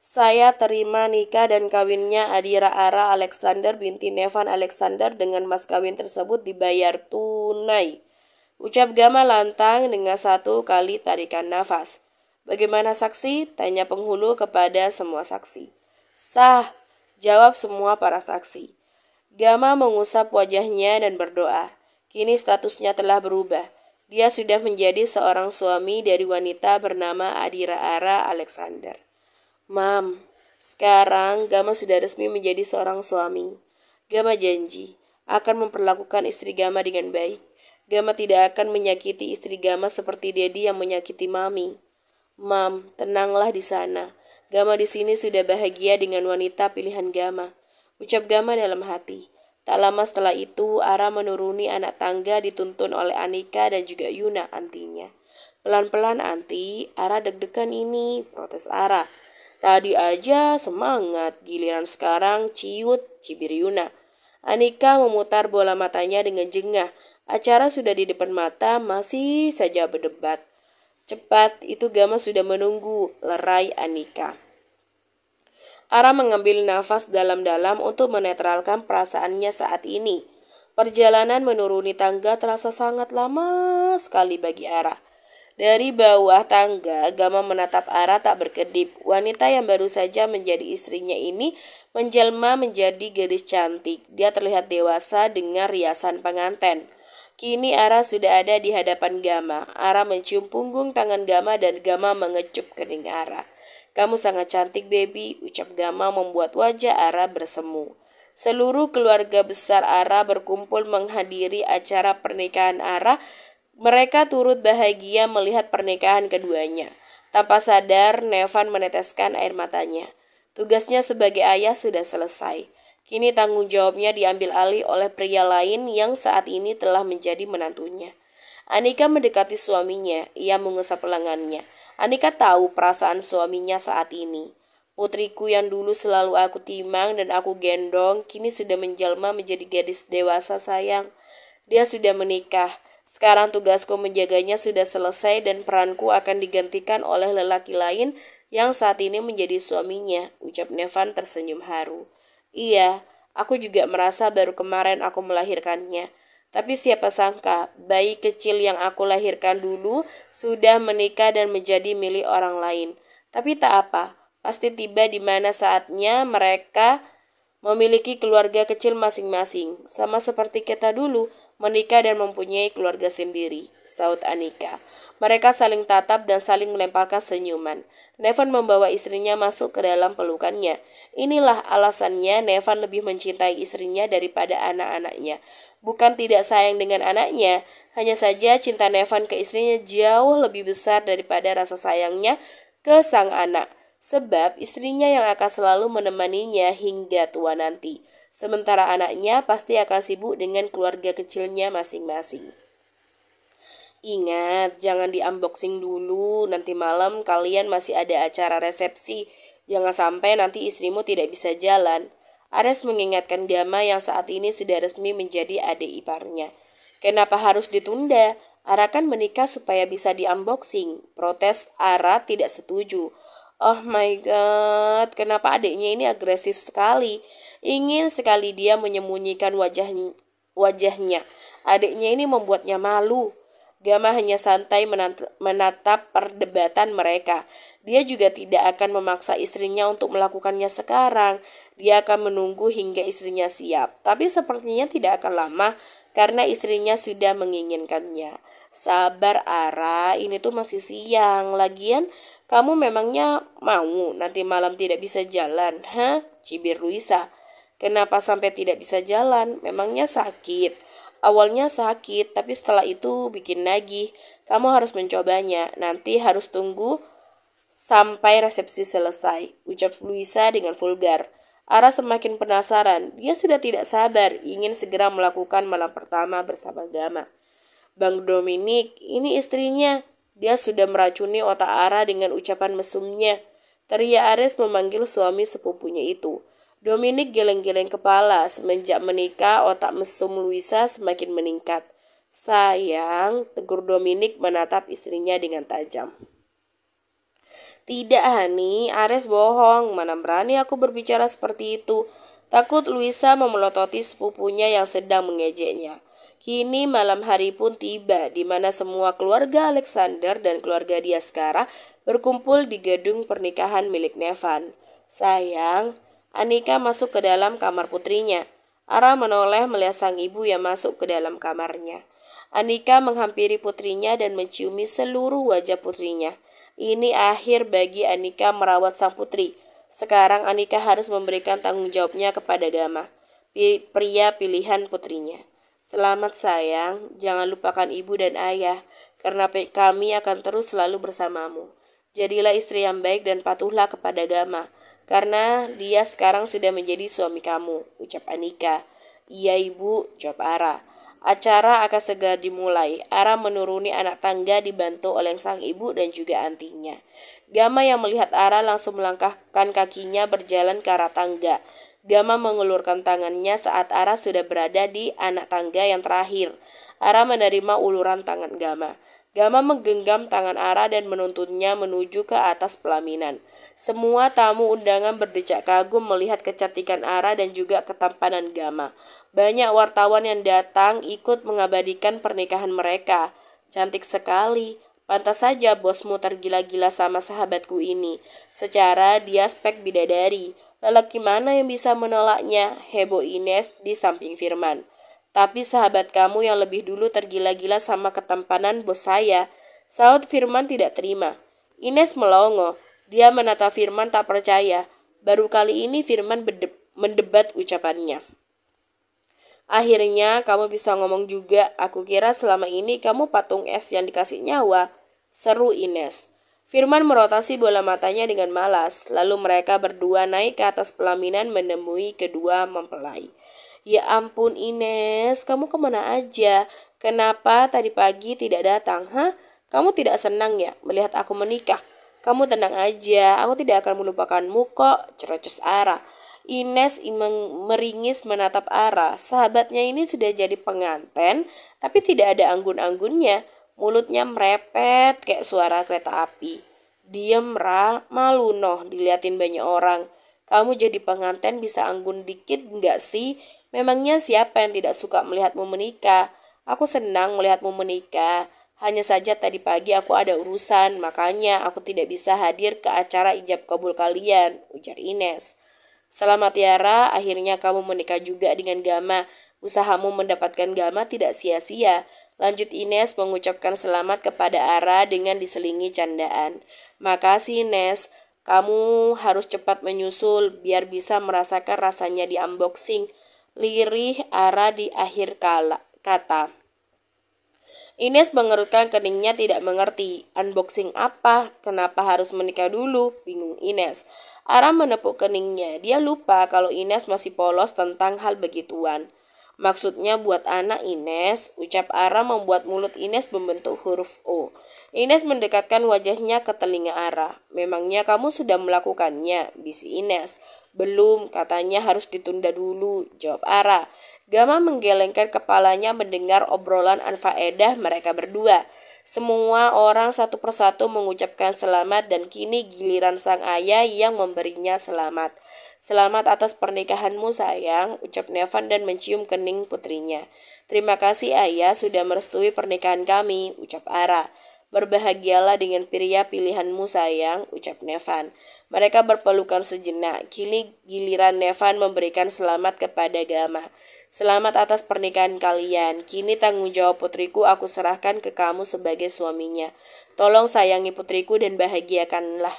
Saya terima nikah dan kawinnya Adira Ara Alexander binti Nevan Alexander dengan mas kawin tersebut dibayar tunai. Ucap Gama lantang dengan satu kali tarikan nafas. Bagaimana saksi? Tanya penghulu kepada semua saksi. Sah, jawab semua para saksi. Gama mengusap wajahnya dan berdoa. Kini statusnya telah berubah. Dia sudah menjadi seorang suami dari wanita bernama Adira Ara Alexander. Mam, sekarang Gama sudah resmi menjadi seorang suami. Gama janji akan memperlakukan istri Gama dengan baik. Gama tidak akan menyakiti istri Gama seperti Dedi yang menyakiti Mami. Mam, tenanglah di sana. Gama di sini sudah bahagia dengan wanita pilihan Gama. Ucap Gama dalam hati. Tak lama setelah itu, Ara menuruni anak tangga dituntun oleh Anika dan juga Yuna antinya. Pelan-pelan anti, Ara deg-degan ini, protes Ara. Tadi aja semangat, giliran sekarang ciut, cibir Yuna. Anika memutar bola matanya dengan jengah. Acara sudah di depan mata, masih saja berdebat. Cepat, itu Gama sudah menunggu, lerai Anika. Ara mengambil nafas dalam-dalam untuk menetralkan perasaannya saat ini. Perjalanan menuruni tangga terasa sangat lama sekali bagi Ara. Dari bawah tangga, Gama menatap Ara tak berkedip. Wanita yang baru saja menjadi istrinya ini menjelma menjadi gadis cantik. Dia terlihat dewasa dengan riasan pengantin. Kini Ara sudah ada di hadapan Gama. Ara mencium punggung tangan Gama dan Gama mengecup kening Ara. Kamu sangat cantik, baby, ucap Gama membuat wajah Ara bersemu. Seluruh keluarga besar Ara berkumpul menghadiri acara pernikahan Ara. Mereka turut bahagia melihat pernikahan keduanya. Tanpa sadar, Nevan meneteskan air matanya. Tugasnya sebagai ayah sudah selesai. Kini tanggung jawabnya diambil alih oleh pria lain yang saat ini telah menjadi menantunya. Anika mendekati suaminya, ia mengusap lengannya. Anika tahu perasaan suaminya saat ini. Putriku yang dulu selalu aku timang dan aku gendong, kini sudah menjelma menjadi gadis dewasa sayang. Dia sudah menikah. Sekarang tugasku menjaganya sudah selesai dan peranku akan digantikan oleh lelaki lain yang saat ini menjadi suaminya, ucap Nevan tersenyum haru. Iya, aku juga merasa baru kemarin aku melahirkannya. Tapi siapa sangka, bayi kecil yang aku lahirkan dulu sudah menikah dan menjadi milik orang lain. Tapi tak apa, pasti tiba di mana saatnya mereka memiliki keluarga kecil masing-masing, sama seperti kita dulu, menikah dan mempunyai keluarga sendiri, saut Anika. Mereka saling tatap dan saling melemparkan senyuman. Nevan membawa istrinya masuk ke dalam pelukannya. Inilah alasannya Nevan lebih mencintai istrinya daripada anak-anaknya. Bukan tidak sayang dengan anaknya, hanya saja cinta Nevan ke istrinya jauh lebih besar daripada rasa sayangnya ke sang anak. Sebab istrinya yang akan selalu menemaninya hingga tua nanti. Sementara anaknya pasti akan sibuk dengan keluarga kecilnya masing-masing. Ingat, jangan di-unboxing dulu. Nanti malam kalian masih ada acara resepsi. Jangan sampai nanti istrimu tidak bisa jalan. Ares mengingatkan Gama yang saat ini sudah resmi menjadi adik iparnya. Kenapa harus ditunda? Ara kan menikah supaya bisa di-unboxing. Protes Ara tidak setuju. Oh my god, kenapa adiknya ini agresif sekali? Ingin sekali dia menyembunyikan wajahnya. Adiknya ini membuatnya malu. Gama hanya santai menatap perdebatan mereka. Dia juga tidak akan memaksa istrinya untuk melakukannya sekarang. Dia akan menunggu hingga istrinya siap. Tapi sepertinya tidak akan lama karena istrinya sudah menginginkannya. Sabar Ara, ini tuh masih siang. Lagian kamu memangnya mau nanti malam tidak bisa jalan? Hah? Cibir Luisa. Kenapa sampai tidak bisa jalan? Memangnya sakit? Awalnya sakit, tapi setelah itu bikin nagih. Kamu harus mencobanya. Nanti harus tunggu sampai resepsi selesai, ucap Luisa dengan vulgar. Ara semakin penasaran. Dia sudah tidak sabar, ingin segera melakukan malam pertama bersama Gama. Bang Dominik, ini istrinya. Dia sudah meracuni otak Ara dengan ucapan mesumnya. Teriak Ares memanggil suami sepupunya itu. Dominik geleng-geleng kepala. Semenjak menikah, otak mesum Luisa semakin meningkat. Sayang, tegur Dominik menatap istrinya dengan tajam. Tidak, Hani, Ares bohong. Mana berani aku berbicara seperti itu. Takut Luisa memelototi sepupunya yang sedang mengejeknya. Kini malam hari pun tiba, di mana semua keluarga Alexander dan keluarga Diaskara berkumpul di gedung pernikahan milik Nevan. Sayang, Anika masuk ke dalam kamar putrinya. Ara menoleh melihat sang ibu yang masuk ke dalam kamarnya. Anika menghampiri putrinya dan menciumi seluruh wajah putrinya. Ini akhir bagi Anika merawat sang putri. Sekarang Anika harus memberikan tanggung jawabnya kepada Gama, pria pilihan putrinya. Selamat sayang, jangan lupakan ibu dan ayah, karena kami akan terus selalu bersamamu. Jadilah istri yang baik dan patuhlah kepada Gama, karena dia sekarang sudah menjadi suami kamu, ucap Anika. Iya ibu, jawab Ara. Acara akan segera dimulai. Ara menuruni anak tangga dibantu oleh sang ibu dan juga antinya. Gama yang melihat Ara langsung melangkahkan kakinya berjalan ke arah tangga. Gama mengulurkan tangannya saat Ara sudah berada di anak tangga yang terakhir. Ara menerima uluran tangan Gama. Gama menggenggam tangan Ara dan menuntunnya menuju ke atas pelaminan. Semua tamu undangan berdecak kagum melihat kecantikan Ara dan juga ketampanan Gama. Banyak wartawan yang datang ikut mengabadikan pernikahan mereka. Cantik sekali. Pantas saja bosmu tergila-gila sama sahabatku ini. Secara dia spek bidadari. Lelaki mana yang bisa menolaknya? Heboh Ines di samping Firman. Tapi sahabat kamu yang lebih dulu tergila-gila sama ketampanan bos saya. Saud Firman tidak terima. Ines melongo. Dia menatap Firman tak percaya. Baru kali ini Firman mendebat ucapannya. Akhirnya kamu bisa ngomong juga. Aku kira selama ini kamu patung es yang dikasih nyawa. Seru Ines. Firman merotasi bola matanya dengan malas. Lalu mereka berdua naik ke atas pelaminan menemui kedua mempelai. Ya ampun Ines, kamu kemana aja? Kenapa tadi pagi tidak datang? Hah? Kamu tidak senang ya melihat aku menikah? Kamu tenang aja, aku tidak akan melupakanmu kok, cerocos Ara. Ines meringis menatap Ara. Sahabatnya ini sudah jadi penganten, tapi tidak ada anggun-anggunnya. Mulutnya merepet kayak suara kereta api. Diem Ra, malu noh diliatin banyak orang. Kamu jadi penganten bisa anggun dikit enggak sih? Memangnya siapa yang tidak suka melihatmu menikah? Aku senang melihatmu menikah. Hanya saja tadi pagi aku ada urusan, makanya aku tidak bisa hadir ke acara ijab kabul kalian, ujar Ines. Selamat Tiara, akhirnya kamu menikah juga dengan Gama. Usahamu mendapatkan Gama tidak sia-sia. Lanjut Ines mengucapkan selamat kepada Ara dengan diselingi candaan. Makasih Ines, kamu harus cepat menyusul biar bisa merasakan rasanya di unboxing. Lirih Ara di akhir kata. Ines mengerutkan keningnya tidak mengerti. Unboxing apa? Kenapa harus menikah dulu? Bingung Ines. Ara menepuk keningnya. Dia lupa kalau Ines masih polos tentang hal begituan. Maksudnya buat anak Ines, ucap Ara membuat mulut Ines membentuk huruf O. Ines mendekatkan wajahnya ke telinga Ara. Memangnya kamu sudah melakukannya? Bisi Ines. Belum, katanya harus ditunda dulu, jawab Ara. Gama menggelengkan kepalanya mendengar obrolan anfaedah mereka berdua. Semua orang satu persatu mengucapkan selamat dan kini giliran sang ayah yang memberinya selamat. Selamat atas pernikahanmu sayang, ucap Nevan dan mencium kening putrinya. Terima kasih ayah sudah merestui pernikahan kami, ucap Ara. Berbahagialah dengan pria pilihanmu sayang, ucap Nevan. Mereka berpelukan sejenak. Kini giliran Nevan memberikan selamat kepada Gama. Selamat atas pernikahan kalian. Kini tanggung jawab putriku aku serahkan ke kamu sebagai suaminya. Tolong sayangi putriku dan bahagiakanlah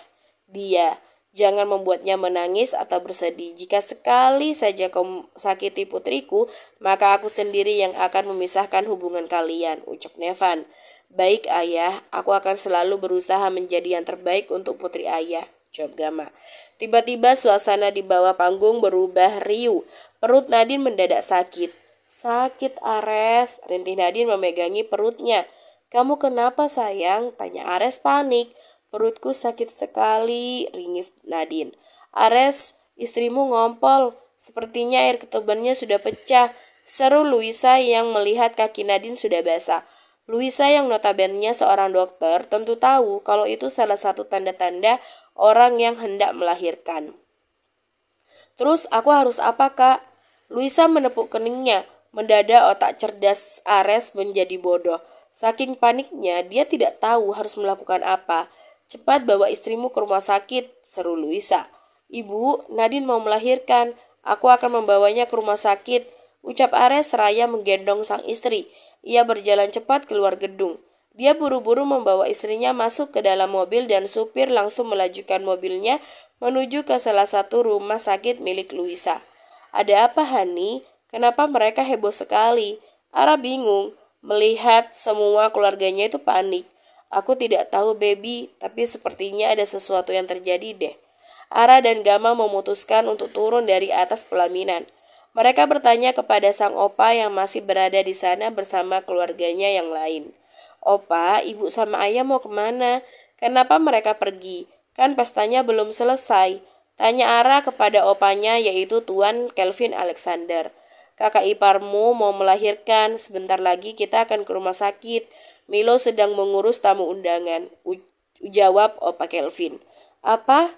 dia. Jangan membuatnya menangis atau bersedih. Jika sekali saja kau sakiti putriku, maka aku sendiri yang akan memisahkan hubungan kalian, ucap Nevan. Baik ayah, aku akan selalu berusaha menjadi yang terbaik untuk putri ayah, jawab Gama. Tiba-tiba suasana di bawah panggung berubah riuh. Perut Nadine mendadak sakit. Sakit Ares, rintih Nadine memegangi perutnya. Kamu kenapa sayang? Tanya Ares panik. Perutku sakit sekali, ringis Nadine. Ares, istrimu ngompol. Sepertinya air ketubannya sudah pecah. Seru Luisa yang melihat kaki Nadine sudah basah. Luisa yang notabene seorang dokter tentu tahu kalau itu salah satu tanda-tanda orang yang hendak melahirkan. Terus aku harus apa, Kak? Luisa menepuk keningnya. Mendadak otak cerdas Ares menjadi bodoh. Saking paniknya, dia tidak tahu harus melakukan apa. Cepat bawa istrimu ke rumah sakit, seru Luisa. Ibu, Nadine mau melahirkan. Aku akan membawanya ke rumah sakit, ucap Ares seraya menggendong sang istri. Ia berjalan cepat keluar gedung. Dia buru-buru membawa istrinya masuk ke dalam mobil dan supir langsung melajukan mobilnya menuju ke salah satu rumah sakit milik Luisa. Ada apa, Hani? Kenapa mereka heboh sekali? Ara bingung melihat semua keluarganya itu panik. Aku tidak tahu, baby, tapi sepertinya ada sesuatu yang terjadi deh. Ara dan Gama memutuskan untuk turun dari atas pelaminan. Mereka bertanya kepada sang opa yang masih berada di sana bersama keluarganya yang lain. Opa, ibu sama ayah mau kemana? Kenapa mereka pergi? Kan pestanya belum selesai. Tanya Ara kepada opanya yaitu Tuan Kelvin Alexander. Kakak iparmu mau melahirkan, sebentar lagi kita akan ke rumah sakit. Milo sedang mengurus tamu undangan, jawab Opa Kelvin. Apa?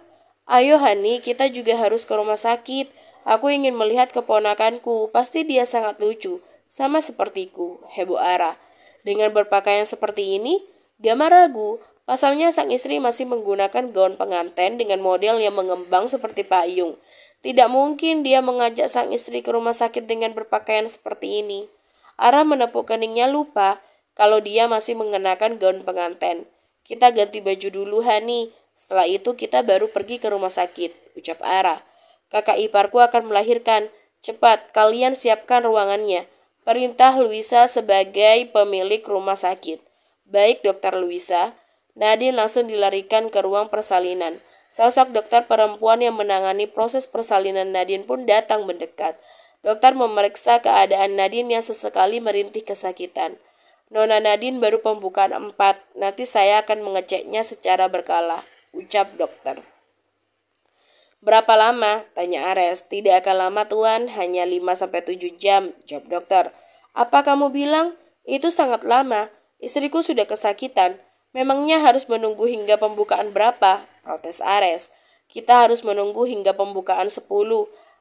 Ayo Hani, kita juga harus ke rumah sakit. Aku ingin melihat keponakanku, pasti dia sangat lucu, sama sepertiku, heboh Ara. Dengan berpakaian seperti ini, Gama ragu. Pasalnya sang istri masih menggunakan gaun pengantin dengan model yang mengembang seperti payung. Tidak mungkin dia mengajak sang istri ke rumah sakit dengan berpakaian seperti ini. Ara menepuk keningnya lupa kalau dia masih mengenakan gaun pengantin. Kita ganti baju dulu, Hani. Setelah itu kita baru pergi ke rumah sakit, ucap Ara. Kakak iparku akan melahirkan. Cepat, kalian siapkan ruangannya. Perintah Luisa sebagai pemilik rumah sakit. Baik, Dokter Luisa. Nadine langsung dilarikan ke ruang persalinan. Sosok dokter perempuan yang menangani proses persalinan Nadine pun datang mendekat. Dokter memeriksa keadaan Nadine yang sesekali merintih kesakitan. Nona Nadine baru pembukaan 4, nanti saya akan mengeceknya secara berkala, ucap dokter. Berapa lama? Tanya Ares. Tidak akan lama tuan, hanya 5-7 jam, jawab dokter. Apa kamu bilang? Itu sangat lama, istriku sudah kesakitan. Memangnya harus menunggu hingga pembukaan berapa? Protes Ares. Kita harus menunggu hingga pembukaan 10.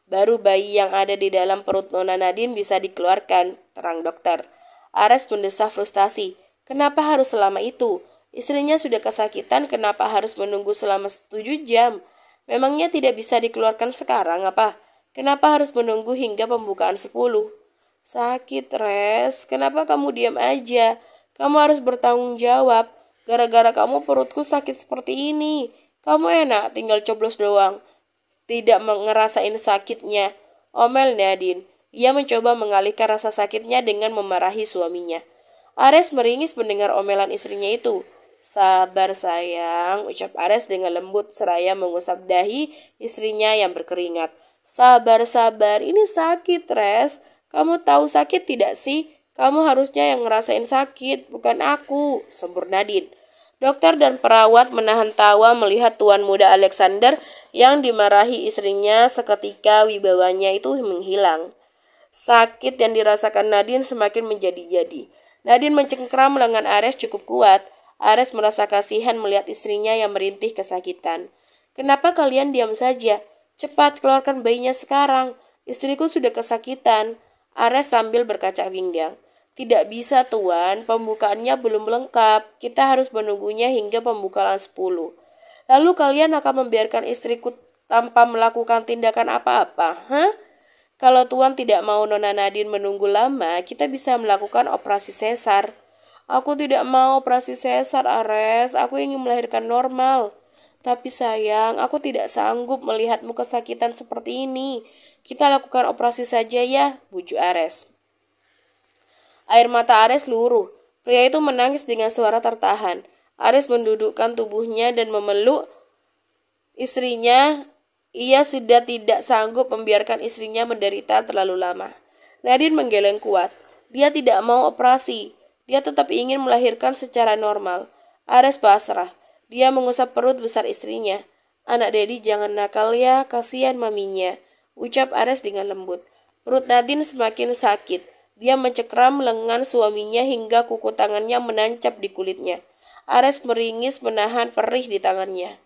Baru bayi yang ada di dalam perut Nona Nadine bisa dikeluarkan, terang dokter. Ares mendesah frustasi. Kenapa harus selama itu? Istrinya sudah kesakitan, kenapa harus menunggu selama 7 jam? Memangnya tidak bisa dikeluarkan sekarang apa? Kenapa harus menunggu hingga pembukaan 10? Sakit, Res. Kenapa kamu diam aja? Kamu harus bertanggung jawab. Gara-gara kamu perutku sakit seperti ini. Kamu enak tinggal coblos doang. Tidak ngerasain sakitnya. Omel Nadine. Ia mencoba mengalihkan rasa sakitnya dengan memarahi suaminya. Ares meringis mendengar omelan istrinya itu. Sabar sayang, ucap Ares dengan lembut seraya mengusap dahi istrinya yang berkeringat. Sabar, ini sakit, Res. Kamu tahu sakit tidak sih? Kamu harusnya yang ngerasain sakit, bukan aku, sembur Nadine. Dokter dan perawat menahan tawa melihat tuan muda Alexander yang dimarahi istrinya seketika wibawanya itu menghilang. Sakit yang dirasakan Nadine semakin menjadi-jadi. Nadine mencengkram lengan Ares cukup kuat. Ares merasa kasihan melihat istrinya yang merintih kesakitan. Kenapa kalian diam saja? Cepat keluarkan bayinya sekarang. Istriku sudah kesakitan. Ares sambil berkaca pinggang. Tidak bisa tuan, pembukaannya belum lengkap. Kita harus menunggunya hingga pembukaan 10. Lalu kalian akan membiarkan istriku tanpa melakukan tindakan apa-apa, hah? Kalau tuan tidak mau Nona Nadine menunggu lama, kita bisa melakukan operasi sesar. Aku tidak mau operasi sesar, Ares. Aku ingin melahirkan normal. Tapi sayang, aku tidak sanggup melihatmu kesakitan seperti ini. Kita lakukan operasi saja ya, bujuk Ares. Air mata Ares luruh. Pria itu menangis dengan suara tertahan. Ares mendudukkan tubuhnya dan memeluk istrinya. Ia sudah tidak sanggup membiarkan istrinya menderita terlalu lama. Nadine menggeleng kuat. Dia tidak mau operasi. Dia tetap ingin melahirkan secara normal. Ares pasrah. Dia mengusap perut besar istrinya. Anak Dedi jangan nakal ya, kasihan maminya, ucap Ares dengan lembut. Perut Nadine semakin sakit. Dia mencekram lengan suaminya hingga kuku tangannya menancap di kulitnya. Ares meringis menahan perih di tangannya.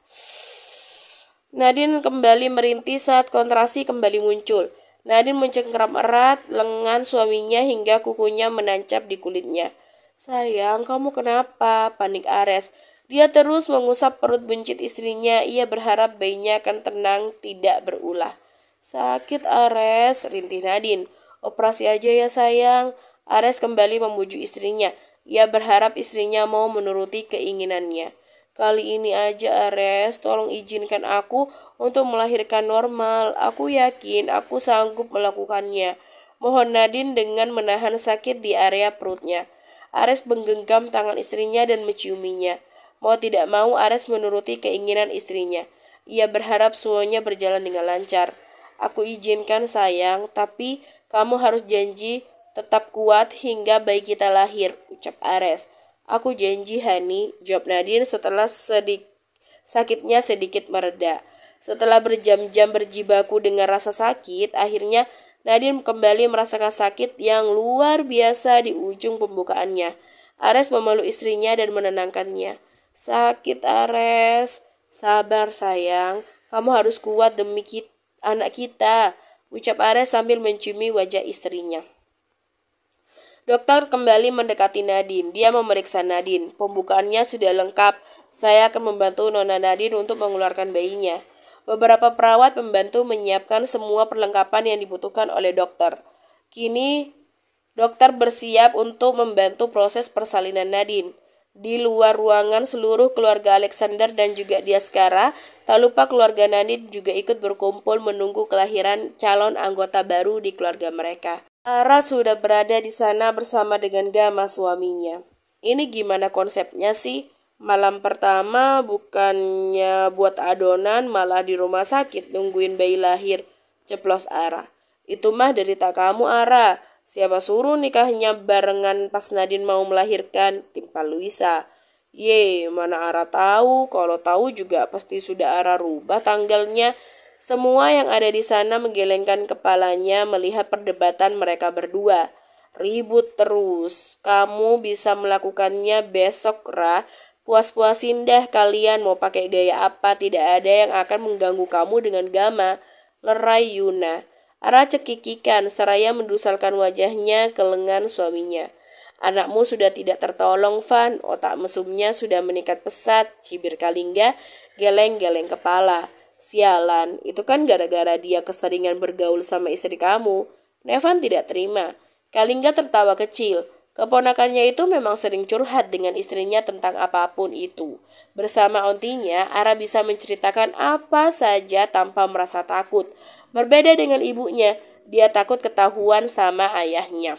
Nadine kembali merintih saat kontraksi kembali muncul. Nadine mencengkeram erat lengan suaminya hingga kukunya menancap di kulitnya. "Sayang, kamu kenapa?" panik Ares. Dia terus mengusap perut buncit istrinya. Ia berharap bayinya akan tenang, tidak berulah. "Sakit, Ares," rintih Nadine. "Operasi aja ya sayang." Ares kembali memujuk istrinya. Ia berharap istrinya mau menuruti keinginannya. "Kali ini aja Ares, tolong izinkan aku untuk melahirkan normal. Aku yakin aku sanggup melakukannya." Mohon Nadine dengan menahan sakit di area perutnya. Ares menggenggam tangan istrinya dan menciuminya. Mau tidak mau Ares menuruti keinginan istrinya. Ia berharap semuanya berjalan dengan lancar. "Aku izinkan sayang, tapi kamu harus janji tetap kuat hingga bayi kita lahir," ucap Ares. "Aku janji, Hani," jawab Nadine setelah sakitnya sedikit mereda. Setelah berjam-jam berjibaku dengan rasa sakit, akhirnya Nadine kembali merasakan sakit yang luar biasa di ujung pembukaannya. Ares memeluk istrinya dan menenangkannya. "Sakit, Ares. Sabar, sayang. Kamu harus kuat demi anak kita," ucap Ares sambil menciumi wajah istrinya. Dokter kembali mendekati Nadine. Dia memeriksa Nadine. "Pembukaannya sudah lengkap. Saya akan membantu Nona Nadine untuk mengeluarkan bayinya." Beberapa perawat membantu menyiapkan semua perlengkapan yang dibutuhkan oleh dokter. Kini, dokter bersiap untuk membantu proses persalinan Nadine. Di luar ruangan, seluruh keluarga Alexander dan juga Diaskara, tak lupa keluarga Nadine juga ikut berkumpul menunggu kelahiran calon anggota baru di keluarga mereka. Ara sudah berada di sana bersama dengan Gama suaminya. "Ini gimana konsepnya sih? Malam pertama bukannya buat adonan, malah di rumah sakit nungguin bayi lahir," ceplos Ara. "Itu mah derita kamu, Ara. Siapa suruh nikahnya barengan pas Nadine mau melahirkan?" timpal Luisa. "Ye, mana Ara tahu? Kalau tahu juga pasti sudah Ara rubah tanggalnya." Semua yang ada di sana menggelengkan kepalanya melihat perdebatan mereka berdua. "Ribut terus. Kamu bisa melakukannya besok, Ra. Puas-puasin dah kalian mau pakai gaya apa. Tidak ada yang akan mengganggu kamu dengan Gama," lerai Yuna. Ara cekikikan seraya mendusalkan wajahnya ke lengan suaminya. "Anakmu sudah tidak tertolong, Van. Otak mesumnya sudah meningkat pesat," cibir Kalingga geleng-geleng kepala. "Sialan, itu kan gara-gara dia keseringan bergaul sama istri kamu." Nevan tidak terima. Kalingga tertawa kecil. Keponakannya itu memang sering curhat dengan istrinya tentang apapun itu. Bersama ontinya, Ara bisa menceritakan apa saja tanpa merasa takut. Berbeda dengan ibunya, dia takut ketahuan sama ayahnya.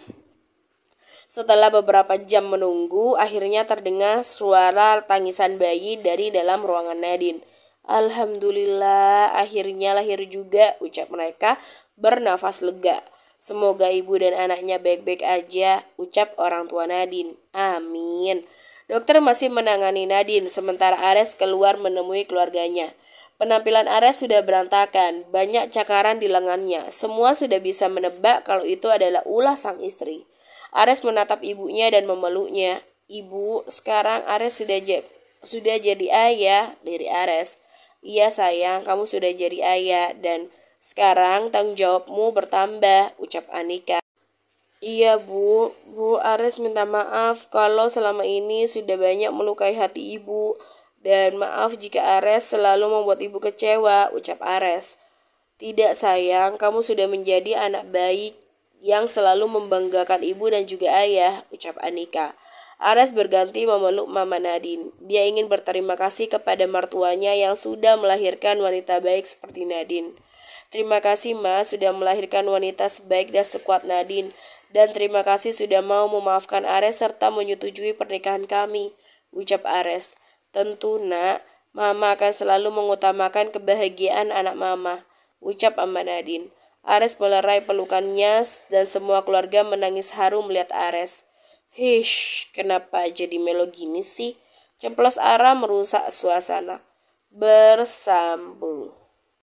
Setelah beberapa jam menunggu, akhirnya terdengar suara tangisan bayi dari dalam ruangan Nadine. "Alhamdulillah, akhirnya lahir juga," ucap mereka bernafas lega. "Semoga ibu dan anaknya baik-baik aja," ucap orang tua Nadine. "Amin." Dokter masih menangani Nadine, sementara Ares keluar menemui keluarganya. Penampilan Ares sudah berantakan, banyak cakaran di lengannya. Semua sudah bisa menebak kalau itu adalah ulah sang istri. Ares menatap ibunya dan memeluknya. "Ibu, sekarang Ares sudah jadi ayah," dari Ares. "Iya sayang, kamu sudah jadi ayah dan sekarang tanggung jawabmu bertambah," ucap Anika. "Iya Bu, Ares minta maaf kalau selama ini sudah banyak melukai hati ibu. Dan maaf jika Ares selalu membuat ibu kecewa," ucap Ares. "Tidak sayang, kamu sudah menjadi anak baik yang selalu membanggakan ibu dan juga ayah," ucap Anika. Ares berganti memeluk Mama Nadine. Dia ingin berterima kasih kepada mertuanya yang sudah melahirkan wanita baik seperti Nadine. "Terima kasih Ma sudah melahirkan wanita sebaik dan sekuat Nadine. Dan terima kasih sudah mau memaafkan Ares serta menyetujui pernikahan kami," ucap Ares. "Tentu Nak, Mama akan selalu mengutamakan kebahagiaan anak Mama," ucap Mama Nadine. Ares melerai pelukannya dan semua keluarga menangis haru melihat Ares. "Hish, kenapa jadi melo gini sih?" ceplos Ara merusak suasana. Bersambung.